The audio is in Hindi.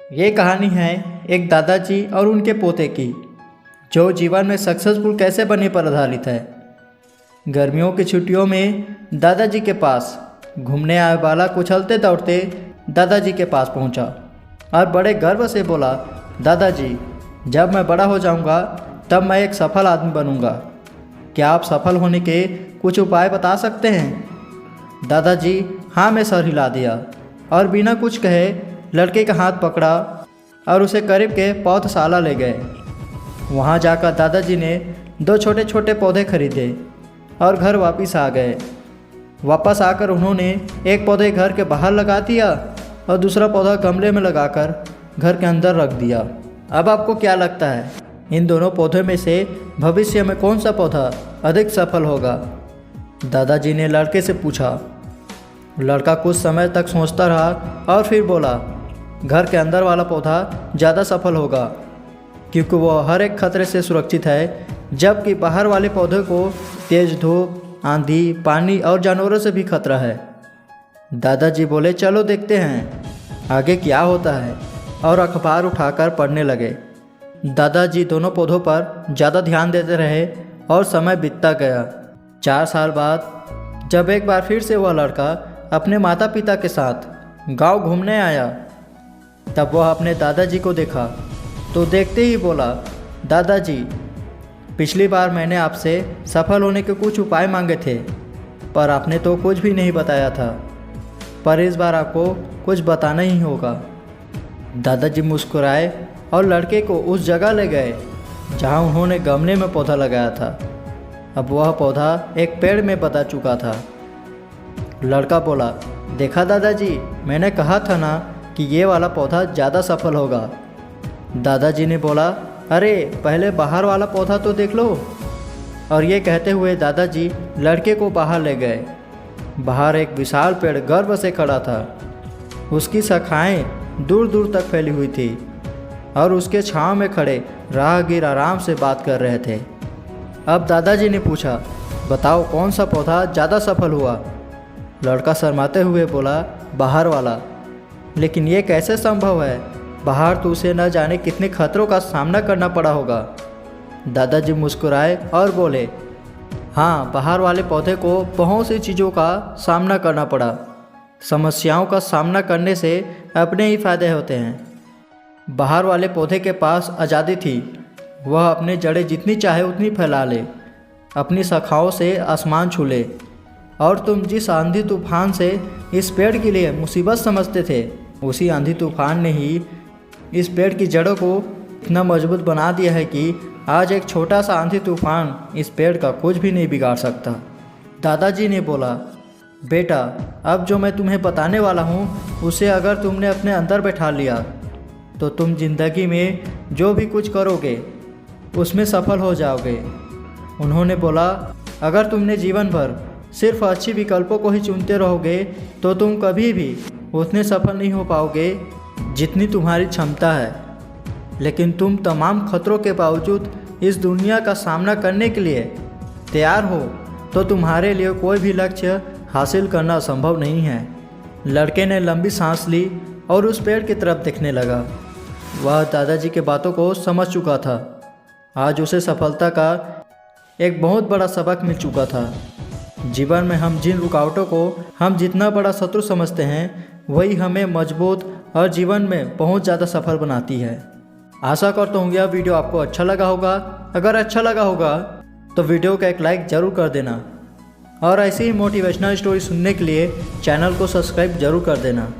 ये कहानी है एक दादाजी और उनके पोते की, जो जीवन में सक्सेसफुल कैसे बने पर आधारित है। गर्मियों की छुट्टियों में दादाजी के पास घूमने आए वाला उछलते दौड़ते दादाजी के पास पहुंचा और बड़े गर्व से बोला, दादाजी, जब मैं बड़ा हो जाऊंगा तब मैं एक सफल आदमी बनूंगा। क्या आप सफल होने के कुछ उपाय बता सकते हैं? दादाजी हाँ में सर हिला दिया और बिना कुछ कहे लड़के का हाथ पकड़ा और उसे करीब के पौधशाला ले गए। वहाँ जाकर दादाजी ने 2 छोटे छोटे पौधे खरीदे और घर वापस आ गए। वापस आकर उन्होंने एक पौधे घर के बाहर लगा दिया और दूसरा पौधा गमले में लगाकर घर के अंदर रख दिया। अब आपको क्या लगता है, इन दोनों पौधों में से भविष्य में कौन सा पौधा अधिक सफल होगा? दादाजी ने लड़के से पूछा। लड़का कुछ समय तक सोचता रहा और फिर बोला, घर के अंदर वाला पौधा ज़्यादा सफल होगा, क्योंकि वह हर एक खतरे से सुरक्षित है, जबकि बाहर वाले पौधे को तेज़ धूप, आंधी, पानी और जानवरों से भी खतरा है। दादाजी बोले, चलो देखते हैं आगे क्या होता है, और अखबार उठाकर पढ़ने लगे। दादाजी दोनों पौधों पर ज़्यादा ध्यान देते रहे और समय बीतता गया। 4 साल बाद जब एक बार फिर से वह लड़का अपने माता पिता के साथ गांव घूमने आया, तब वह अपने दादाजी को देखा तो देखते ही बोला, दादाजी, पिछली बार मैंने आपसे सफल होने के कुछ उपाय मांगे थे, पर आपने तो कुछ भी नहीं बताया था, पर इस बार आपको कुछ बताना ही होगा। दादाजी मुस्कुराए और लड़के को उस जगह ले गए जहां उन्होंने गमले में पौधा लगाया था। अब वह पौधा एक पेड़ में बदल चुका था। लड़का बोला, देखा दादाजी, मैंने कहा था ना कि ये वाला पौधा ज़्यादा सफल होगा। दादाजी ने बोला, अरे पहले बाहर वाला पौधा तो देख लो। और ये कहते हुए दादाजी लड़के को बाहर ले गए। बाहर एक विशाल पेड़ गर्व से खड़ा था। उसकी शाखाएं दूर दूर तक फैली हुई थी और उसके छांव में खड़े राहगीर आराम से बात कर रहे थे। अब दादाजी ने पूछा, बताओ कौन सा पौधा ज़्यादा सफल हुआ? लड़का शर्माते हुए बोला, बाहर वाला। लेकिन ये कैसे संभव है? बाहर तो उसे न जाने कितने खतरों का सामना करना पड़ा होगा। दादाजी मुस्कुराए और बोले, हाँ, बाहर वाले पौधे को बहुत सी चीज़ों का सामना करना पड़ा। समस्याओं का सामना करने से अपने ही फायदे होते हैं। बाहर वाले पौधे के पास आज़ादी थी, वह अपने जड़ें जितनी चाहे उतनी फैला ले, अपनी शाखाओं से आसमान छू ले। और तुम जिस आंधी तूफान से इस पेड़ के लिए मुसीबत समझते थे, उसी आंधी तूफान ने ही इस पेड़ की जड़ों को इतना मजबूत बना दिया है कि आज एक छोटा सा आंधी तूफान इस पेड़ का कुछ भी नहीं बिगाड़ सकता। दादाजी ने बोला, बेटा, अब जो मैं तुम्हें बताने वाला हूँ, उसे अगर तुमने अपने अंदर बैठा लिया तो तुम जिंदगी में जो भी कुछ करोगे उसमें सफल हो जाओगे। उन्होंने बोला, अगर तुमने जीवन भर सिर्फ अच्छी विकल्पों को ही चुनते रहोगे तो तुम कभी भी उतने सफल नहीं हो पाओगे जितनी तुम्हारी क्षमता है। लेकिन तुम तमाम खतरों के बावजूद इस दुनिया का सामना करने के लिए तैयार हो तो तुम्हारे लिए कोई भी लक्ष्य हासिल करना असंभव नहीं है। लड़के ने लंबी सांस ली और उस पेड़ की तरफ देखने लगा। वह दादाजी के बातों को समझ चुका था। आज उसे सफलता का एक बहुत बड़ा सबक मिल चुका था। जीवन में हम जिन रुकावटों को हम जितना बड़ा शत्रु समझते हैं, वही हमें मजबूत और जीवन में बहुत ज़्यादा सफल बनाती है। आशा करता हूँ यह वीडियो आपको अच्छा लगा होगा। अगर अच्छा लगा होगा तो वीडियो का एक लाइक ज़रूर कर देना और ऐसी ही मोटिवेशनल स्टोरी सुनने के लिए चैनल को सब्सक्राइब ज़रूर कर देना।